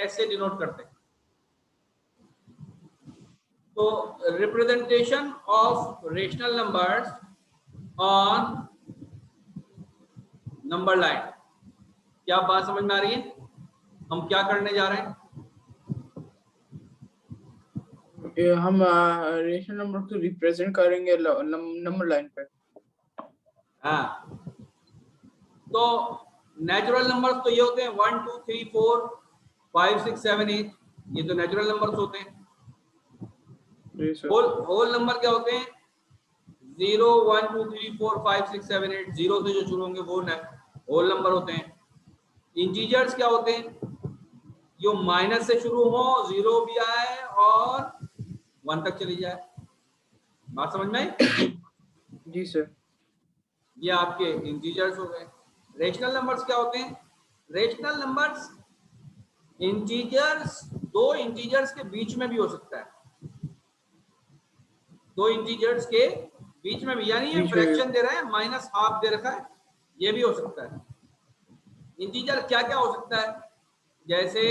कैसे डिनोट करते हैं? तो representation of rational numbers on number line. क्या बात समझ में आ रही है? हम क्या करने जा रहे हैं? हम रेशनल नंबर को रिप्रेजेंट करेंगे नंबर लाइन पे। हाँ, तो नेचुरल नंबर्स तो ये होते हैं 1 2 3 4 5 6 7 8, ये तो नेचुरल नंबर्स होते हैं। जी सर। होल नंबर क्या होते हैं? 0 1 2 3 4 5 6 7 8, जीरो से जो शुरू होंगे वो होल नंबर होते हैं। इंटीजर्स क्या होते हैं? जो माइनस से शुरू हो, जीरो भी आए और 1 तक चली जाए। बात समझ में आई? जी सर। ये आपके इंटीजर्स हो गए। रेशनल नंबर्स क्या होते हैं? रेशनल नंबर्स इंटीजर्स, दो इंटीजर्स के बीच में भी हो सकता है, दो इंटीजर्स के बीच में भी, यानी ये फ्रैक्शन दे रहा है, माइनस हाफ दे रखा है, ये भी हो सकता है। इंटीजर क्या क्या हो सकता है? जैसे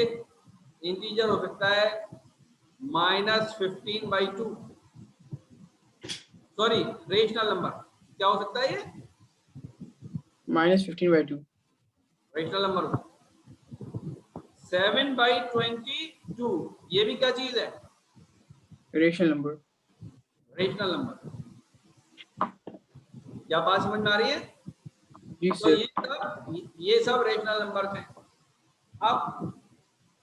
इंटीजर हो सकता है -15/2, सॉरी रेशनल नंबर क्या हो सकता है? ये -15/2 रेशनल नंबर होता है। 7/22, ये भी क्या चीज है? Rational number. Rational number. क्या बात समझ में आ रही है? जी तो सर। ये सब रेशनल नंबर हैं। अब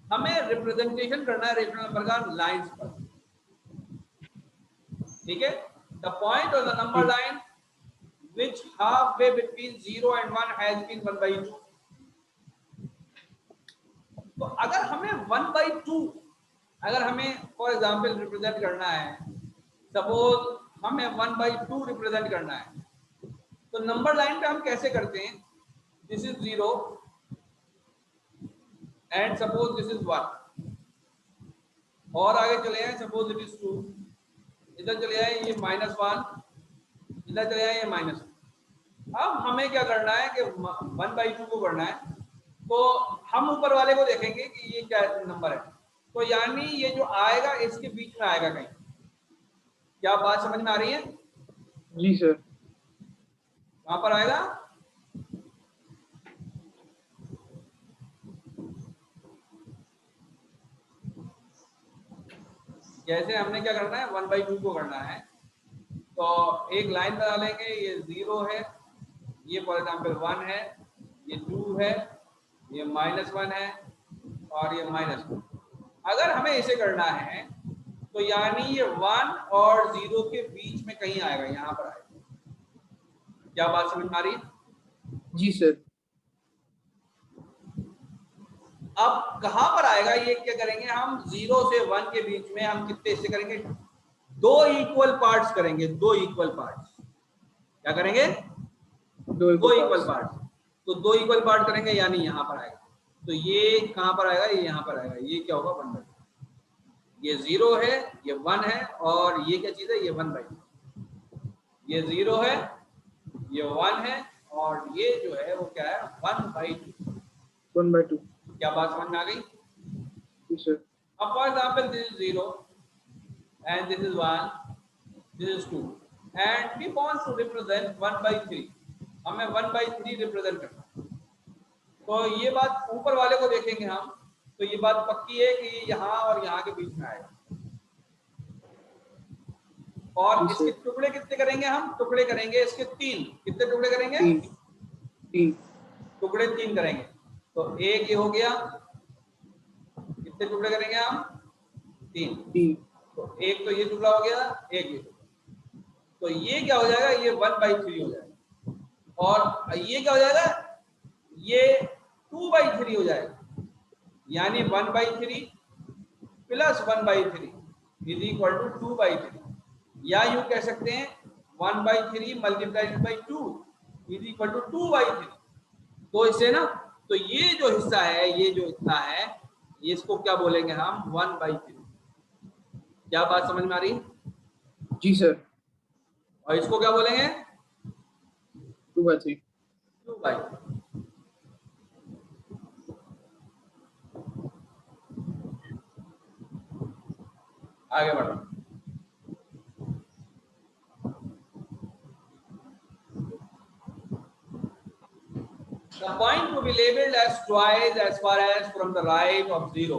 हमें रिप्रेजेंटेशन करना है रेशनल नंबर का लाइंस पर, ठीक है? The point of the number line which halfway between 0 and 1 has been 1/2। तो अगर हमें 1/2, अगर हमें फॉर एग्जांपल रिप्रेजेंट करना है, सपोज हमें 1/2 रिप्रेजेंट करना है, तो नंबर लाइन पे हम कैसे करते हैं? This is 0 and suppose this is 1, और आगे चले आए सपोज इट इज 2, इधर चले आए ये -1, इधर चले आए ये -1। अब हमें क्या करना है कि 1/2 को करना है, तो हम ऊपर वाले को देखेंगे कि ये क्या नंबर है, तो यानी ये जो आएगा इसके बीच में आएगा कहीं। क्या बात समझ में आ रही है? जी सर। कहां पर आएगा? जैसे हमने क्या करना है, 1/2 को करना है, तो एक लाइन बना लेंगे, ये 0 है, ये फॉर एग्जाम्पल 1 है, ये 2 है, ये -1 है और ये -1। अगर हमें इसे करना है तो यानी ये 1 और 0 के बीच में कहीं आएगा, यहां पर आएगा। क्या बात समझ में आ रही है? जी सर। अब कहां पर आएगा ये? क्या करेंगे हम? 0 से 1 के बीच में हम कितने हिस्से करेंगे? 2 इक्वल पार्ट्स करेंगे, 2 इक्वल पार्ट्स। क्या करेंगे? 2 इक्वल पार्ट्स। तो 2 इक्वल पार्ट करेंगे यानी यहां पर आएगा। तो ये कहां पर आएगा? ये यहां पर आएगा। ये क्या होगा? 1/2। ये 0 है, ये 1 है, और ये क्या चीज है? ये 1/2। ये 0 है, ये 1 है, और ये जो है वो क्या है? 1/2। 1/2। क्या बात समझ में आ गई? जी सर। अब for example this is 0 and this is 1, this is 2, and we want to represent 1/3। हमें 1/3 रिप्रेजेंट करना है। तो ये बात ऊपर वाले को देखेंगे हम, तो ये बात पक्की है कि यहाँ और यहाँ के बीच में आएगा। और इसके टुकड़े कितने करेंगे हम? टुकड़े करेंगे इसके 3। कितने टुकड़े करेंगे? 3 टुकड़े 3 करेंगे। तो एक ये हो गया, कितने टुकड़े करेंगे हम? 3। तो एक तो ये टुकड़ा हो गया, एक ये, तो ये क्या हो जाएगा? ये 1/3 हो जाएगा। और ये क्या हो जाएगा? ये 2/3 हो जाएगा। यानी 1/3 प्लस 1/3 इज इक्वल टू 2/3। या यूं कह सकते हैं 1/3 multiplied by 2 is equal to 2/3। तो इससे ना, तो ये जो हिस्सा है, ये जो इतना है, इसको क्या बोलेंगे हम? 1/3। क्या बात समझ में आ रही है? जी सर। और इसको क्या बोलेंगे? 2/3। 2/3। आगे बढ़ो। The point to be labeled as twice as far as from the right of 0.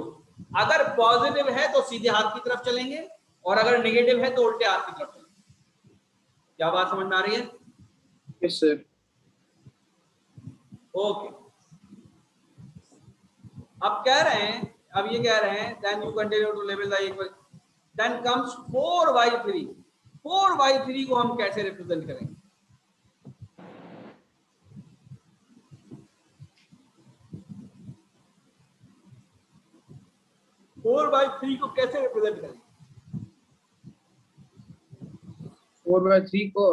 अगर पॉजिटिव है तो सीधे हाथ की तरफ चलेंगे और अगर नेगेटिव है तो उल्टे हाथ की तरफ चलेंगे। क्या बात समझ में आ रही है? Yes sir. ओके, अब कह रहे हैं, अब ये कह रहे हैं then you continue to label the equal, then comes 4/3। 4/3 को हम कैसे रिप्रेजेंट करेंगे? 4/3 को कैसे रिप्रेजेंट करेंगे? 4/3 को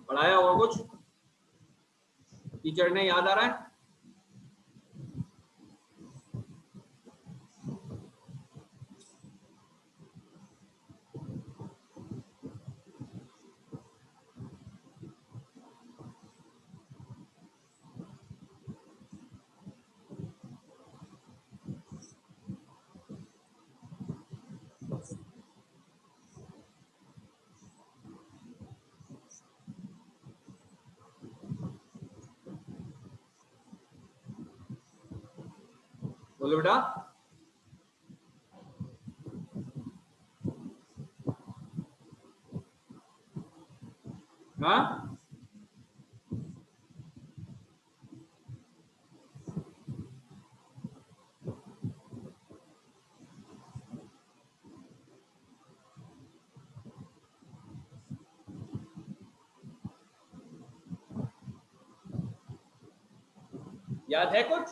पढ़ाया होगा कुछ टीचर ने, याद आ रहा है? बोलो बेटा। हाँ, याद है कुछ?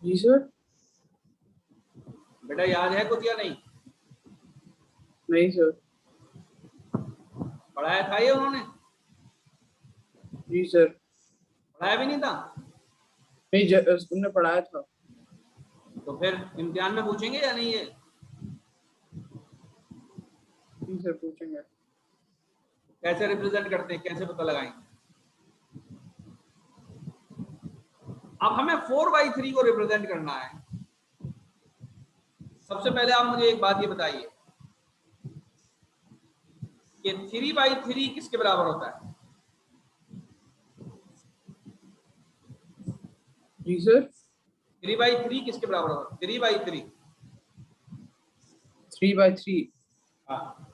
जी सर। बेटा याद है कुछ या नहीं? नहीं सर। पढ़ाया था ये उन्होंने? जी सर। पढ़ाया भी नहीं था? नहीं, तुमने पढ़ाया था। तो फिर इम्तिहान में पूछेंगे या नहीं ये? जी सर, पूछेंगे। कैसे रिप्रेजेंट करते हैं, कैसे पता लगाएंगे? अब हमें 4/3 को रिप्रेजेंट करना है। सबसे पहले आप मुझे एक बात ये बताइए कि 3/3 किसके बराबर होता है? जी सर। 3/3 किसके बराबर होता है? 3/3। 3/3। हाँ,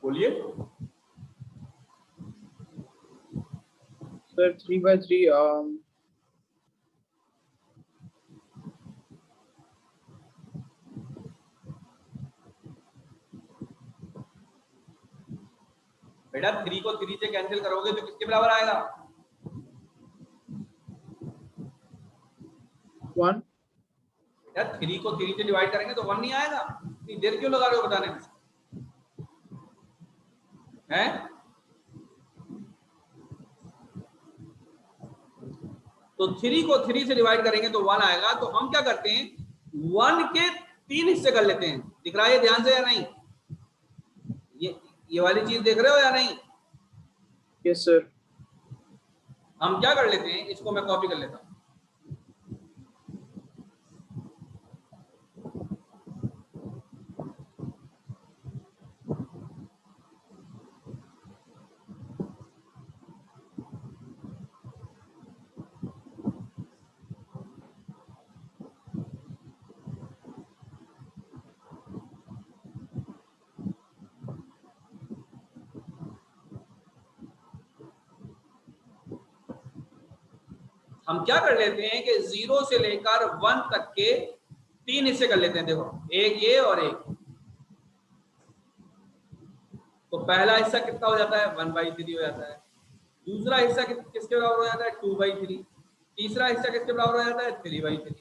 बोलिए। सर 3/3 बेटा 3 को 3 से कैंसिल करोगे तो किसके बराबर आएगा? 1। बेटा 3 को 3 से डिवाइड करेंगे तो 1 नहीं आएगा। इतनी देर क्यों लगा रहे हो बताने में? हैं? तो 3 को 3 से डिवाइड करेंगे तो 1 आएगा। तो हम क्या करते हैं, 1 के 3 हिस्से कर लेते हैं। दिख रहा है ध्यान से या नहीं? ये वाली चीज देख रहे हो या नहीं? Yes sir. हम क्या कर लेते हैं, इसको मैं कॉपी कर लेता हूं। हम क्या कर लेते हैं कि 0 से लेकर 1 तक के 3 हिस्से कर लेते हैं। देखो, एक ये और एक। तो पहला हिस्सा कितना हो जाता है? 1/3 हो जाता है। दूसरा हिस्सा किसके बराबर हो जाता है 2/3, तीसरा हिस्सा किसके बराबर हो जाता है 3/3।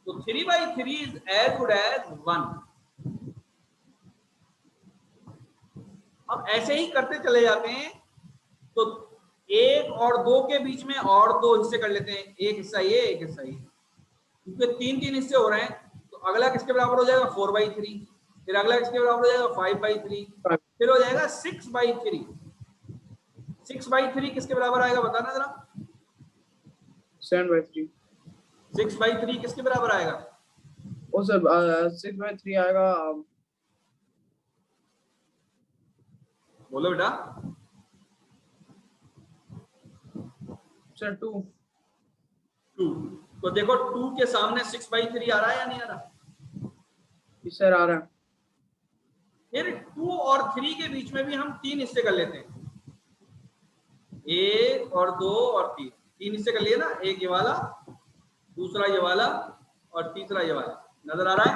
तो 3/3 इज एज गुड एज 1। अब ऐसे ही करते चले जाते हैं, तो 1 और 2 के बीच में और 2 हिस्से कर लेते हैं, एक हिस्सा ये एक हिस्सा ये, क्योंकि 3-3 हिस्से हो रहे हैं। तो अगला किसके बराबर हो जाएगा 4/3, फिर अगला किसके बराबर हो जाएगा 5/3, फिर हो जाएगा 6/3। 6/3 किसके बराबर आएगा बताना जरा। 7/3। 6/3 किसके बराबर आएगा? ओ सर 6/3 आएगा, बोलो बेटा। सर 2। तो देखो 2 के सामने 6/3 आ रहा है या नहीं आ रहा? सर आ रहा है। फिर 2 और 3 के बीच में भी हम 3 हिस्से कर लेते हैं, 1 और 2 और 3, 3 हिस्से कर लिए ना, एक ये वाला, दूसरा ये वाला और तीसरा ये वाला। नजर आ रहा है?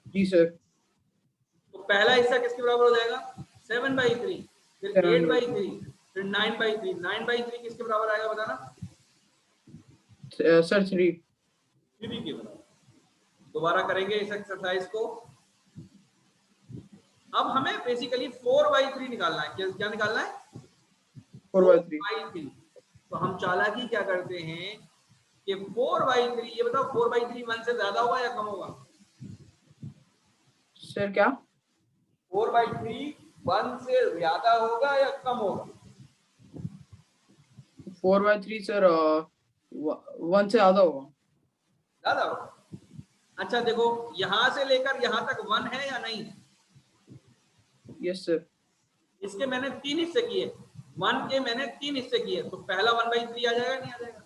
जी सर। तो पहला हिस्सा किसके बराबर हो जाएगा 7/3, फिर 8/3, फिर 9/3। 9/3 किसके बराबर आएगा बताना? सर 3 के बराबर। दोबारा करेंगे इस एक्सरसाइज को। अब हमें बेसिकली 4/3 निकालना है। क्या निकालना है? 4/3। तो हम चालाकी क्या करते हैं कि 4/3, ये बताओ 4/3 1 से ज्यादा होगा या कम होगा? सर क्या? 4/3 1 से ज्यादा होगा या कम होगा? 4/3 सर 1 से ज्यादा होगा। ज्यादा होगा। अच्छा देखो, यहां से लेकर यहां तक 1 है या नहीं? Yes sir. इसके मैंने 3 हिस्से किए, 1 के मैंने 3 हिस्से किए, तो पहला 1/3 आ जाएगा नहीं आ जाएगा?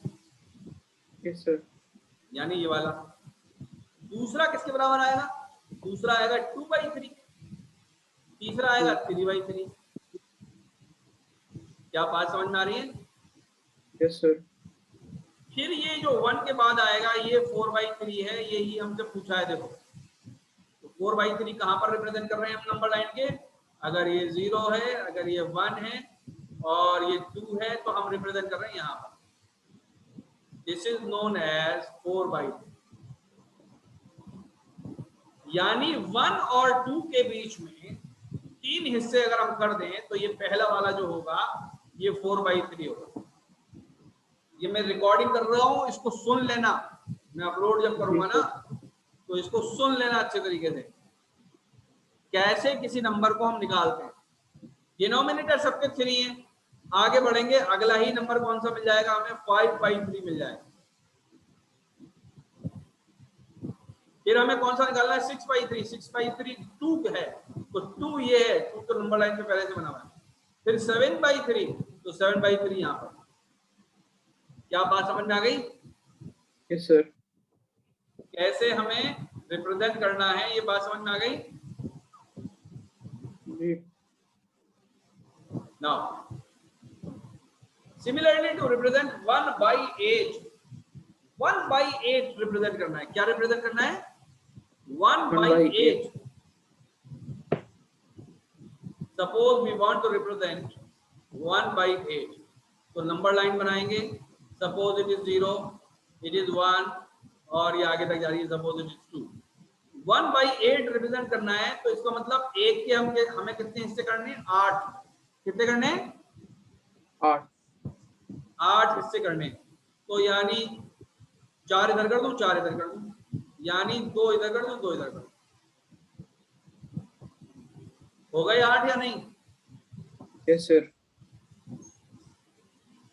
Yes sir. यानी ये वाला। दूसरा किसके बराबर आएगा? दूसरा आएगा 2/3, तीसरा आएगा 3/3। क्या बात समझ में आ रही है? Yes sir. फिर ये जो 1 के बाद आएगा ये 4/3 है, यही हमसे पूछा है। देखो तो 4/3 कहां पर रिप्रेजेंट कर रहे हैं हम नंबर लाइन के? अगर ये 0 है, अगर ये 1 है और ये 2 है, तो हम रिप्रेजेंट कर रहे हैं यहां पर। This is known as 4/3। यानी 1 और 2 के बीच में 3 हिस्से अगर हम कर दें, तो ये पहला वाला जो होगा ये 4/3 होगा। ये मैं रिकॉर्डिंग कर रहा हूं, इसको सुन लेना। मैं अपलोड जब करूंगा ना, तो इसको सुन लेना अच्छे तरीके से, कैसे किसी नंबर को हम निकालते हैं। डिनोमिनेटर सबके 3 है। आगे बढ़ेंगे, अगला ही नंबर कौन सा मिल जाएगा हमें? 5/3 मिल जाएगा। फिर हमें कौन सा निकालना है? 6/3। 6/3 2 है, तो 2 ये है, 2 तो नंबर लाइन पे पहले से बना हुआ है। फिर 7/3, तो 7/3 यहां पर। क्या बात समझ में आ गई? Yes sir. कैसे हमें रिप्रेजेंट करना है, ये बात समझ में आ गई? जी। Now, similarly to represent 1/8, 1/8 represent करना है। क्या रिप्रेजेंट करना है? 1/8। Suppose we want to represent 1/8, तो नंबर लाइन बनाएंगे। Suppose it is 0, it is 1 और ये आगे तक जा रही है। Suppose it is 2। 1/8 रिप्रेजेंट करना है, तो इसका मतलब 1 के हमें कितने हिस्से करने हैं? 8। कितने करने हैं? 8 हिस्से करने। तो यानी 4 इधर कर दूं, 4 इधर कर दूं, यानी 2 इधर कर दूं, 2 इधर कर दूं। हो गए 8 या नहीं? Yes sir.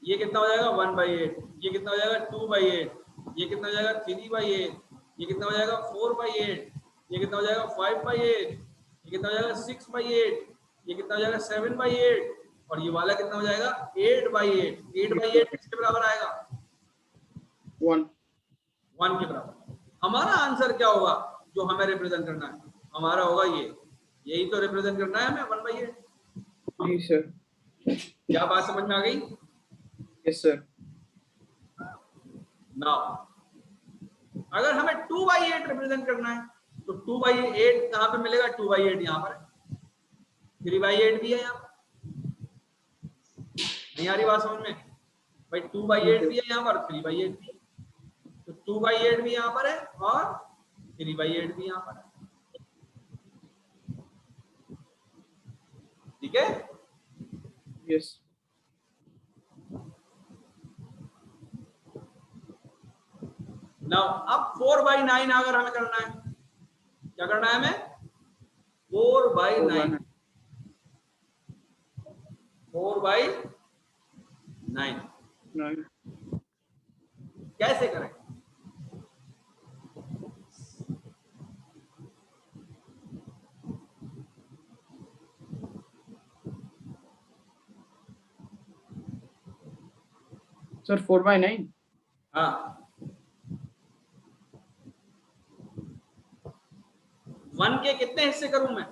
ये कितना हो जाएगा? 1/8। ये कितना हो जाएगा? 2/8। ये कितना हो जाएगा? 3/8। ये कितना हो जाएगा? 4/8। ये कितना हो जाएगा? 5/8। ये कितना हो जाएगा? 6/8। ये कितना हो जाएगा? 7/8। और ये वाला कितना हो जाएगा? 8/8। 8/8 किसके बराबर आएगा? 1 के बराबर। हमारा आंसर क्या होगा जो हमें रिप्रेजेंट करना है? हमारा होगा ये, यही तो रिप्रेजेंट करना है हमें, 1/8। जी सर। क्या बात समझ में आ गई? Yes sir. नाउ अगर हमें 2/8 रिप्रेजेंट करना है, तो 2/8 कहां पे मिलेगा? 2/8 यहां पर, 3/8 भी है यहाँ पर। नहीं आ रही बात समझ में? भाई 2/8 भी है यहाँ पर, 3/8 भी है, तो 2/8 भी यहाँ पर है और 3/8 भी यहाँ पर है। ठीक है? यस। नाउ अब 4/9 अगर हमें करना है, क्या करना है हमें? 4/9, 4/9 कैसे करें? सर 4/9। हाँ, 1 के कितने हिस्से करूं मैं?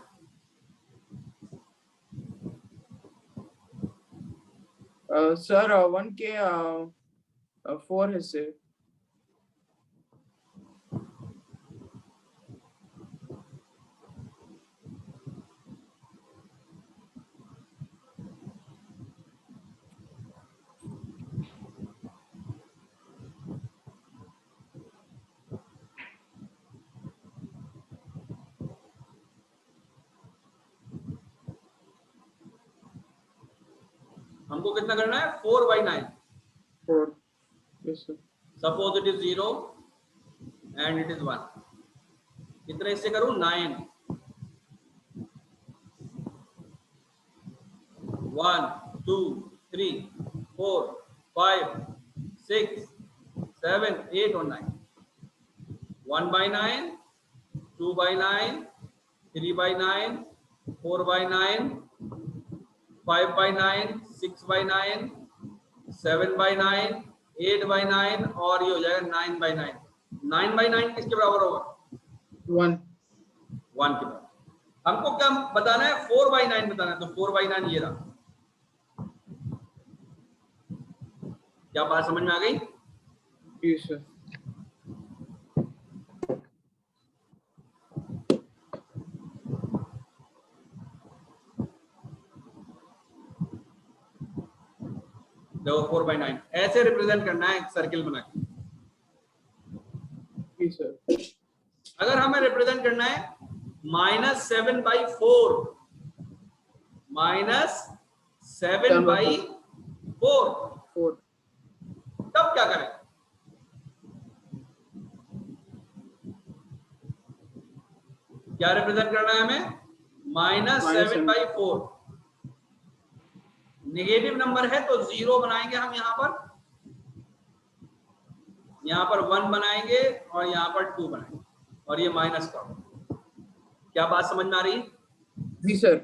सर 1 के 4 हिस्से। हमको कितना करना है? 4/9। 4। Yes sir. Suppose it is 0 and it is 1। कितने हिस्से करूं? 9। 1 2 3 4 5 6 7 8 और 9। 1/9, 2/9, 3/9, 4/9, 5/9, 6/9, 7/9, 8/9 और ये हो जाएगा 9/9। 9/9 किसके बराबर होगा? 1 1 के बराबर। हमको क्या बताना है? 4/9 बताना है, तो 4/9 ये रहा। क्या बात समझ में आ गई? Yes sir. देखो 4/9 ऐसे रिप्रेजेंट करना है, एक सर्किल बना के। जी सर। अगर हमें रिप्रेजेंट करना है -7/4, -7/4, तब क्या करें? क्या रिप्रेजेंट करना है हमें? -7/4। नेगेटिव नंबर है तो 0 बनाएंगे हम यहाँ पर 1 बनाएंगे और यहाँ पर 2 बनाएंगे और ये माइनस का। क्या बात समझ में आ रही? जी सर।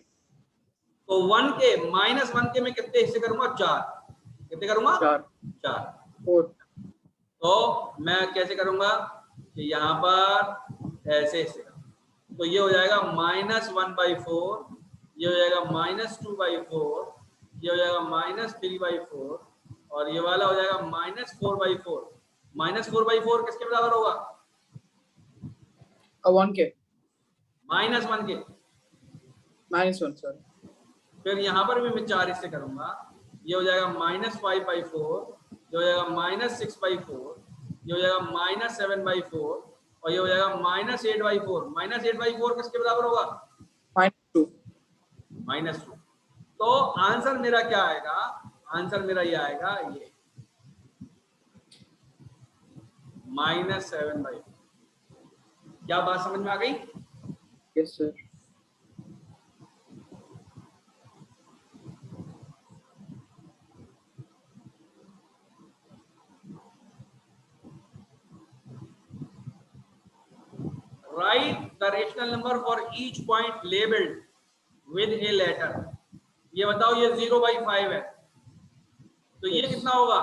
तो 1 के -1 के मैं कितने हिस्से करूंगा? 4। कितने करूंगा? 4। 4। तो मैं कैसे करूंगा कि यहाँ पर ऐसे हिस्से करूंगा, तो ये हो जाएगा -1/4, ये हो जाएगा -2/4, ये हो जाएगा -3/4 और ये वाला हो जाएगा -4/4। -4/4 किसके बराबर होगा? 1 के। -1 के। -1 सर। फिर यहाँ पर भी मैं 4 हिस्से करूंगा, ये हो जाएगा -5/4, ये हो जाएगा -6/4, ये हो जाएगा -7/4 और ये हो जाएगा -8/4। -8/4 किसके बराबर होगा? -2। -2। तो आंसर मेरा क्या आएगा? आंसर मेरा ये आएगा, ये -7/4। क्या बात समझ में आ गई? Yes sir. Write the rational number for each point labeled with a letter. ये बताओ, ये 0/5 है, तो ये कितना होगा?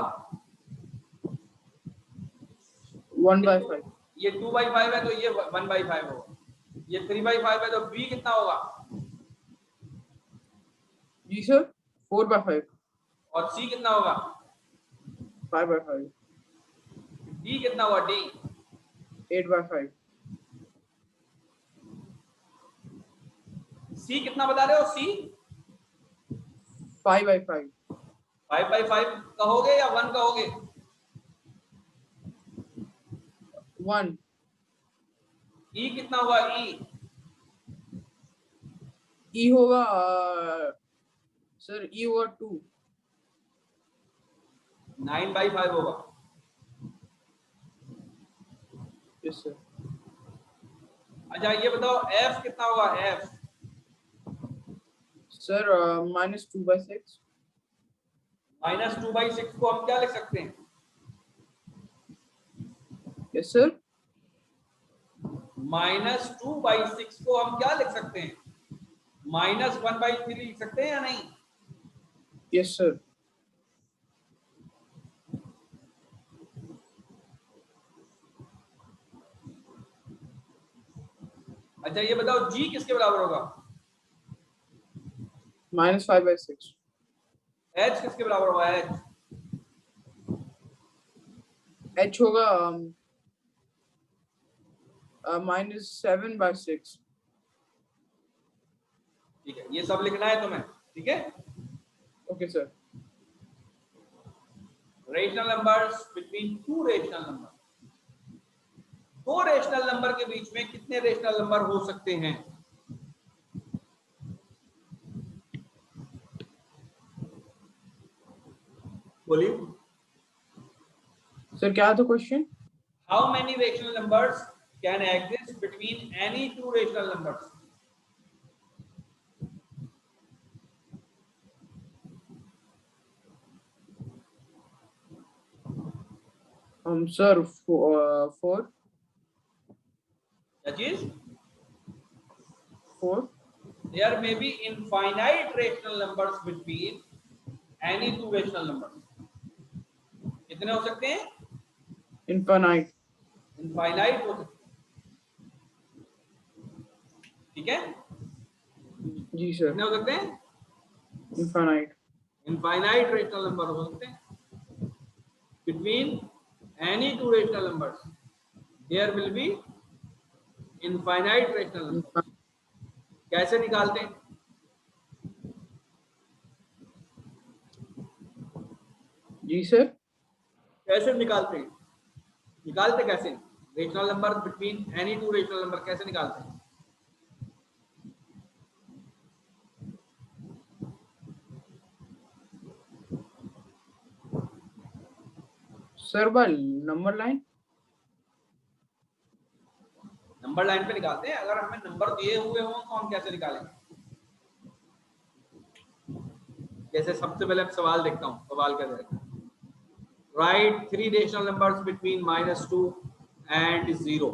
1/5। ये 2/5 है तो ये 1/5 होगा। ये 3/5 है तो b कितना होगा? जी सर 4/5। और c कितना होगा? 5/5। d कितना होगा? d 8/5। c कितना बता रहे हो? c 5/5। 5/5 कहोगे या 1 कहोगे? 1. ई कितना हुआ? ई होगा सर, ई होगा 2. 9/5 होगा। Yes sir. अच्छा ये बताओ एफ कितना होगा? F sir -2/6. -2/6 को हम क्या लिख सकते हैं? Yes sir. -2/6 को हम क्या लिख सकते हैं? -1/3 लिख सकते हैं या नहीं? Yes sir. अच्छा ये बताओ जी किसके बराबर होगा? -5/6. एच किसके बराबर होगा? H होगा -7/6. ठीक है, ये सब लिखना है तुम्हें, ठीक है? Okay sir. Rational numbers between two rational number, दो रेशनल नंबर के बीच में कितने रेशनल नंबर हो सकते हैं? बोलिए सर क्या था question? How many rational numbers can exist between any two rational numbers? Sir 4. That is, 4. there may be infinite rational numbers between any two rational numbers. कितने हो सकते हैं? Infinite. Infinite हो सकते हैं, ठीक है? जी सर. कितने हो सकते हैं? Infinite. Infinite rational number हो सकते हैं between any two rational numbers. There will be infinite rational numbers. कैसे निकालते हैं? जी सर. कैसे निकालते हैं? निकालते कैसे? Rational number between any two rational number कैसे निकालते हैं? Sir by number line. Number line पे निकालते हैं। अगर हमें नंबर दिए हुए हों तो हम कैसे निकालेंगे? जैसे सबसे पहले मैं सवाल देखता हूँ, सवाल क्या रहेगा? Right 3 rational numbers between -2 and 0.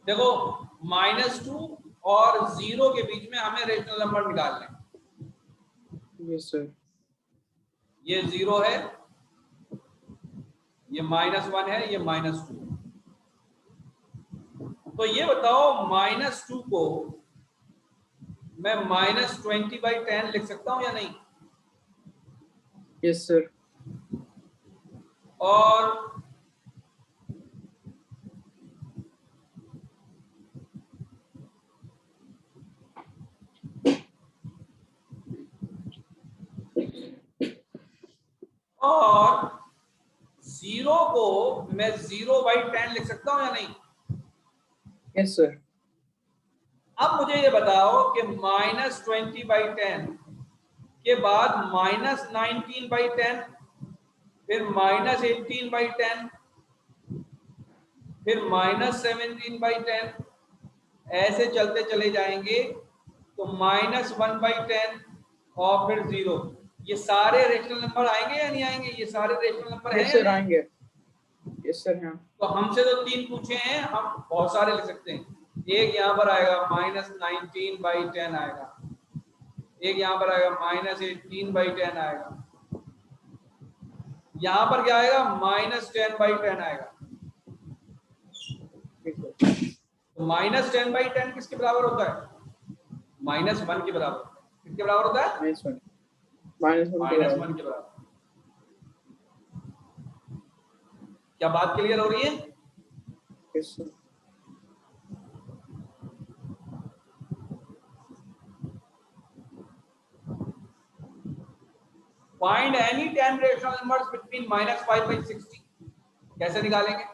देखो -2 और 0 के बीच में हमें रेशनल नंबर निकालने हैं। Yes sir. ये 0 है, ये -1 है, ये -2। तो ये बताओ -2 को मैं -20/10 लिख सकता हूं या नहीं? Yes sir. और और 0 को मैं 0/10 लिख सकता हूं या नहीं? Yes sir. अब मुझे ये बताओ कि -20/10 के बाद -19/10, फिर -18/10, फिर -17/10, ऐसे चलते चले जाएंगे तो -1/10 और फिर 0। ये सारे रेशनल नंबर आएंगे या नहीं आएंगे? ये सारे रेशनल नंबर हैं यस या सर नहीं? आएंगे. Yes sir. हाँ तो हमसे तो 3 पूछे हैं, हम बहुत सारे लिख सकते हैं। एक यहाँ पर आएगा -19/10 आएगा, एक यहाँ पर आएगा -18/10 आएगा, यहाँ पर क्या आएगा -10/10 आएगा। ठीक है। तो -10/10 किसके बराबर होता है? -1 के बराबर। किसके बराबर होता है? -1 के बराबर। -1 के बराबर। क्या बात क्लियर हो रही है? Yes sir. Find any 10 rational numbers between -5/60। कैसे निकालेंगे?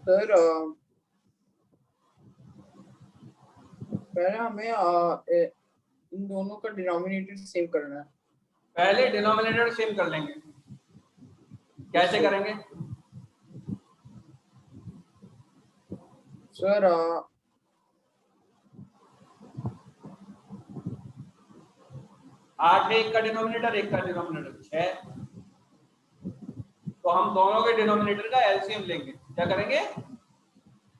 सर पहले हमें इन दोनों का डिनोमिनेटर सेम करना है। पहले डिनोमिनेटर सेम कर लेंगे। कैसे करेंगे? सर 8 है एक का डिनोमिनेटर, एक का डिनोमिनेटर 6। तो हम दोनों के डिनोमिनेटर का एलसीएम लेंगे। क्या करेंगे?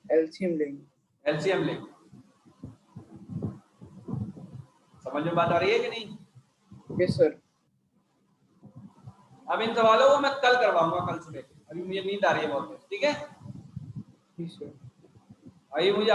एलसीएम लेंगे। एलसीएम लेंगे। समझ में बात आ रही है कि नहीं? Yes sir. अब इन सवालों को मैं कल करवाऊंगा, कल सुबह। अभी मुझे नींद आ रही है बहुत। ठीक है? जी सर। अभी मुझे